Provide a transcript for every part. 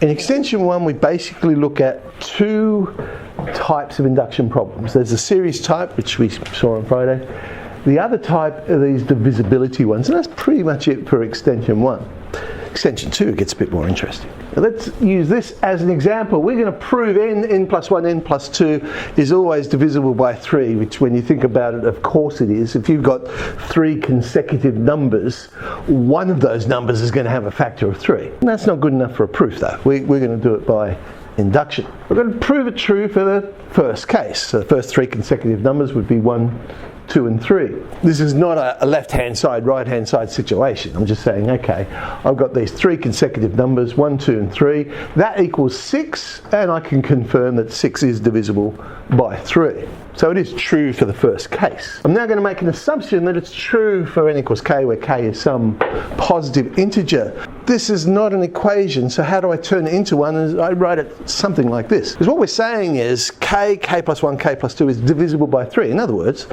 In extension 1, we basically look at two types of induction problems. There's a series type, which we saw on Friday. The other type are these divisibility ones, and that's pretty much it for extension 1. Extension 2 gets a bit more interesting. Now let's use this as an example. We're going to prove n plus 1, n plus 2 is always divisible by 3, which when you think about it, of course it is. If you've got 3 consecutive numbers, one of those numbers is going to have a factor of 3. And that's not good enough for a proof though. We're going to do it by induction. We're going to prove it true for the first case. So the first 3 consecutive numbers would be 1, 2 and 3. This is not a left-hand side, right-hand side situation. I'm just saying, okay, I've got these 3 consecutive numbers, 1, 2 and 3. That equals 6, and I can confirm that 6 is divisible by 3. So it is true for the first case. I'm now going to make an assumption that it's true for n equals k, where k is some positive integer. This is not an equation, so how do I turn it into one? I write it something like this. Because what we're saying is k plus 1, k plus 2 is divisible by 3. In other words,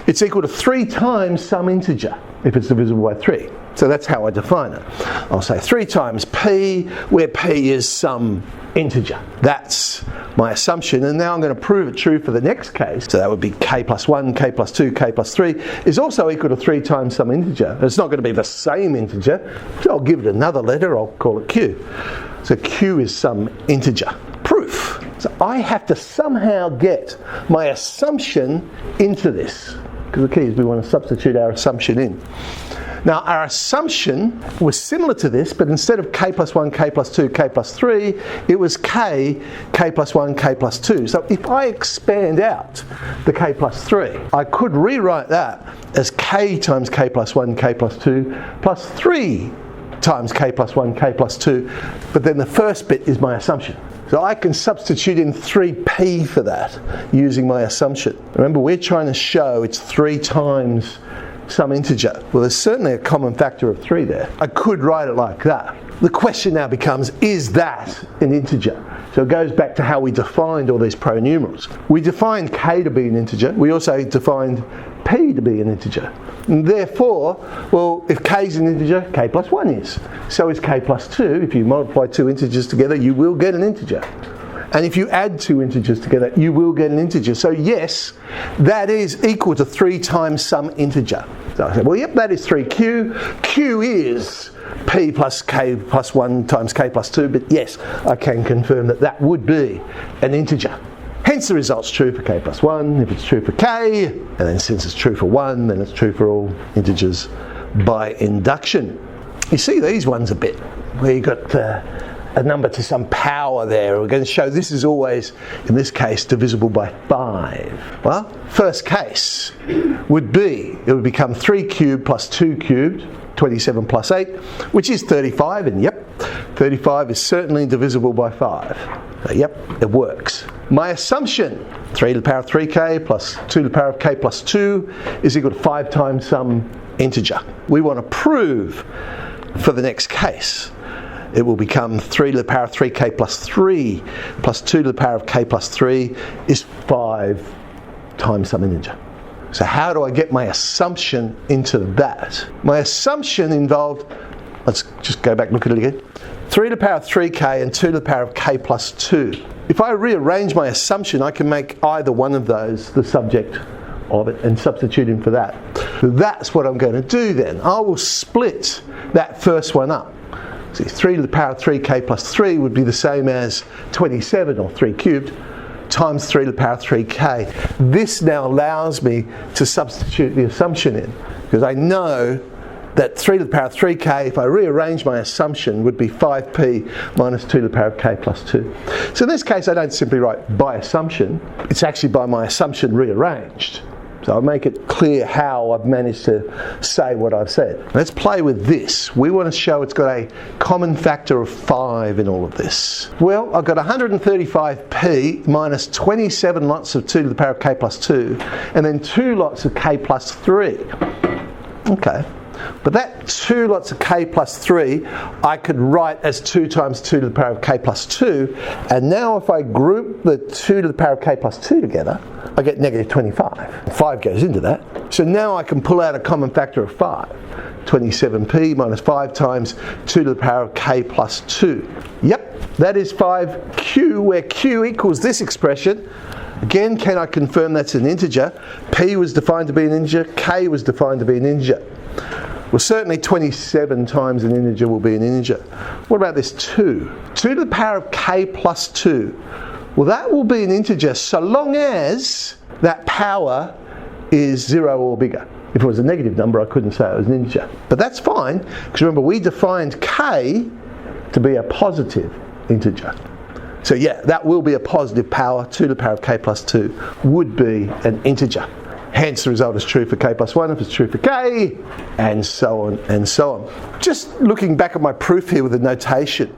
it's equal to 3 times some integer if it's divisible by 3. So that's how I define it. I'll say 3 times p, where p is some integer. That's my assumption, and now I'm going to prove it true for the next case. So that would be k plus 1, k plus 2, k plus 3 is also equal to 3 times some integer. It's not going to be the same integer, so I'll give it another letter, I'll call it q. So q is some integer. Proof. So I have to somehow get my assumption into this, because the key is we want to substitute our assumption in. Now our assumption was similar to this, but instead of k plus 1, k plus 2, k plus 3, it was k plus 1, k plus 2. So if I expand out the k plus 3, I could rewrite that as k times k plus 1, k plus 2, plus 3 times k plus 1, k plus 2, but then the first bit is my assumption. So I can substitute in 3p for that using my assumption. Remember, we're trying to show it's 3 times some integer. Well, there's certainly a common factor of 3 there. I could write it like that. The question now becomes, is that an integer? So it goes back to how we defined all these pronumerals. We defined k to be an integer. We also defined p to be an integer. And therefore, well, if k is an integer, k plus 1 is. So is k plus 2. If you multiply 2 integers together, you will get an integer. And if you add 2 integers together, you will get an integer. So yes, that is equal to 3 times some integer. So I said, well, yep, that is 3q. Q is p plus k plus 1 times k plus 2, but yes, I can confirm that that would be an integer. Hence the result's true for k plus 1, if it's true for k, and then since it's true for 1, then it's true for all integers by induction. You see these ones a bit, where you've got a number to some power there. We're going to show this is always, in this case, divisible by 5. Well, first case would be, it would become 3 cubed plus 2 cubed, 27 plus 8, which is 35, and yep, 35 is certainly divisible by 5. So yep, it works. My assumption, 3 to the power of 3k plus 2 to the power of k plus 2 is equal to 5 times some integer. We want to prove for the next case. It will become 3 to the power of 3k plus 3 plus 2 to the power of k plus 3 is 5 times some integer. So how do I get my assumption into that? My assumption involved, let's just go back and look at it again. 3 to the power of 3k and 2 to the power of k plus 2. If I rearrange my assumption, I can make either one of those the subject of it and substitute in for that. So that's what I'm going to do then. I will split that first one up. See, 3 to the power of 3k plus 3 would be the same as 27, or 3 cubed, times 3 to the power of 3k. This now allows me to substitute the assumption in, because I know that 3 to the power of 3k, if I rearrange my assumption, would be 5p minus 2 to the power of k plus 2. So in this case, I don't simply write by assumption, it's actually by my assumption rearranged. So I'll make it clear how I've managed to say what I've said. Let's play with this. We want to show it's got a common factor of 5 in all of this. Well, I've got 135p minus 27 lots of 2 to the power of k plus 2, and then 2 lots of k plus 3. Okay. But that 2 lots of k plus 3 I could write as 2 times 2 to the power of k plus 2, and now if I group the 2 to the power of k plus 2 together, I get negative 25. 5 goes into that. So now I can pull out a common factor of 5. 27p minus 5 times 2 to the power of k plus 2. Yep, That is 5q, where q equals this expression. Again, can I confirm that's an integer? P was defined to be an integer, K was defined to be an integer. Well, certainly 27 times an integer will be an integer. What about this 2? 2 to the power of k plus 2. Well, that will be an integer so long as that power is 0 or bigger. If it was a negative number, I couldn't say it was an integer. But that's fine, because remember, we defined k to be a positive integer. So yeah, that will be a positive power. 2 to the power of k plus 2 would be an integer. Hence the result is true for k plus 1 if it's true for k, and so on and so on. Just looking back at my proof here with the notation,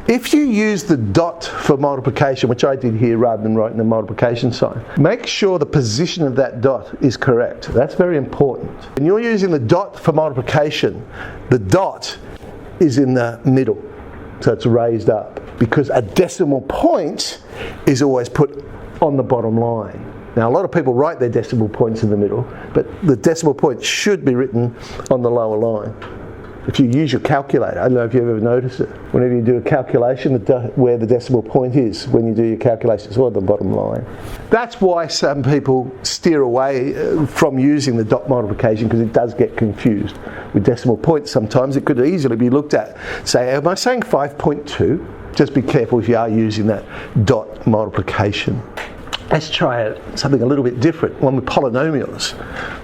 if you use the dot for multiplication, which I did here rather than writing the multiplication sign, make sure the position of that dot is correct. That's very important. When you're using the dot for multiplication, the dot is in the middle, so it's raised up, because a decimal point is always put on the bottom line. Now, a lot of people write their decimal points in the middle, but the decimal point should be written on the lower line. If you use your calculator, I don't know if you've ever noticed it, whenever you do a calculation, where the decimal point is when you do your calculation, it's on the bottom line. That's why some people steer away from using the dot multiplication, because it does get confused with decimal points sometimes. It could easily be looked at. Say, am I saying 5.2? Just be careful if you are using that dot multiplication. Let's try something a little bit different, one with polynomials.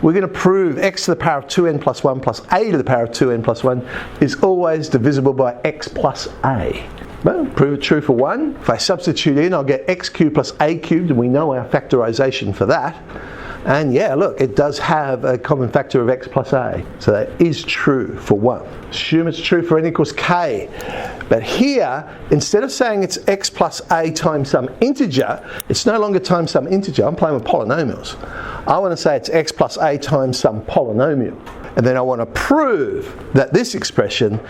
We're going to prove x to the power of 2n plus 1 plus a to the power of 2n plus 1 is always divisible by x plus a. Well, prove it true for 1. If I substitute in, I'll get x cubed plus a cubed, and we know our factorisation for that. And yeah, look, it does have a common factor of x plus a. So that is true for 1. Assume it's true for n equals k. But here, instead of saying it's x plus a times some integer, it's no longer times some integer. I'm playing with polynomials. I want to say it's x plus a times some polynomial. And then I want to prove that this expression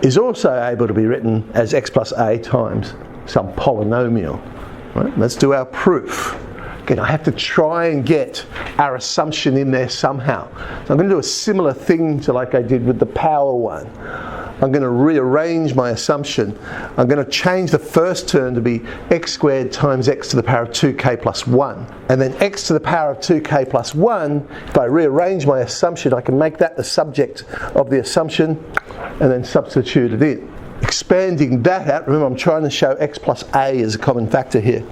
is also able to be written as x plus a times some polynomial. Right? Let's do our proof. Again, I have to try and get our assumption in there somehow. So I'm going to do a similar thing to like I did with the power one. I'm going to rearrange my assumption. I'm going to change the first term to be x squared times x to the power of 2k plus 1. And then x to the power of 2k plus 1, if I rearrange my assumption, I can make that the subject of the assumption and then substitute it in. Expanding that out, remember I'm trying to show x plus a as a common factor here.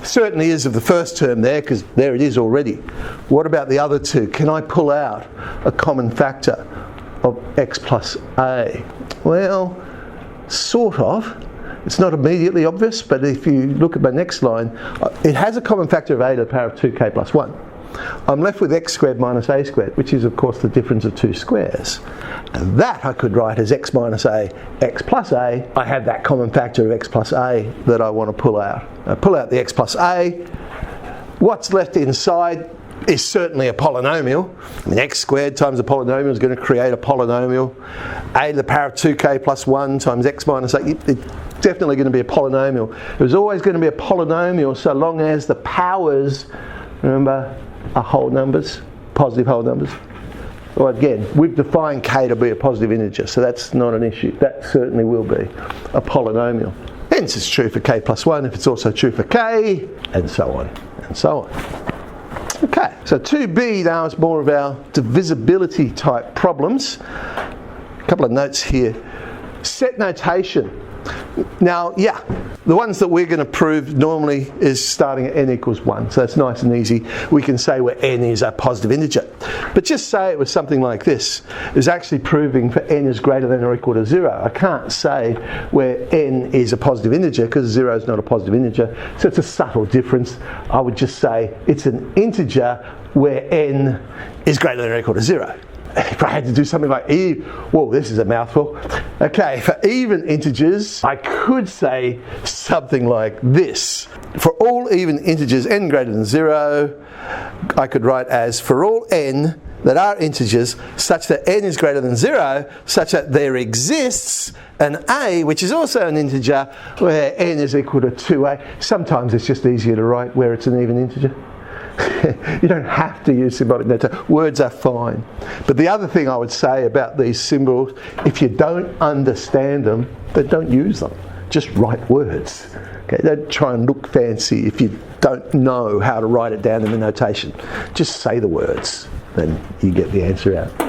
Certainly is of the first term there, because there it is already. What about the other two? Can I pull out a common factor of x plus a? Well, sort of. It's not immediately obvious, but if you look at my next line, it has a common factor of a to the power of 2k plus 1. I'm left with x squared minus a squared, which is of course the difference of two squares. And that I could write as x minus a, x plus a. I have that common factor of x plus a that I want to pull out. I pull out the x plus a. What's left inside is certainly a polynomial. I mean, x squared times a polynomial is going to create a polynomial. A to the power of 2k plus 1 times x minus a. It's definitely going to be a polynomial. There's always going to be a polynomial so long as the powers, remember, are whole numbers, positive whole numbers. Well, again, we've defined k to be a positive integer, so that's not an issue. That certainly will be a polynomial. Hence it's true for k plus 1 if it's also true for k, and so on, and so on. Okay, so 2b now is more of our divisibility type problems. A couple of notes here. Set notation. Now, yeah, the ones that we're going to prove normally is starting at n equals 1. So that's nice and easy. We can say where n is a positive integer. But just say it was something like this. It's actually proving for n is greater than or equal to 0. I can't say where n is a positive integer because 0 is not a positive integer. So it's a subtle difference. I would just say it's an integer where n is greater than or equal to 0. If I had to do something like whoa, this is a mouthful. Okay, for even integers, I could say something like this. For all even integers n greater than 0, I could write as for all n that are integers such that n is greater than 0, such that there exists an a, which is also an integer, where n is equal to 2a. Sometimes it's just easier to write where it's an even integer. You don't have to use symbolic notation. Words are fine. But the other thing I would say about these symbols, if you don't understand them, then don't use them. just write words. Okay, don't try and look fancy if you don't know how to write it down in the notation. Just say the words, then you get the answer out.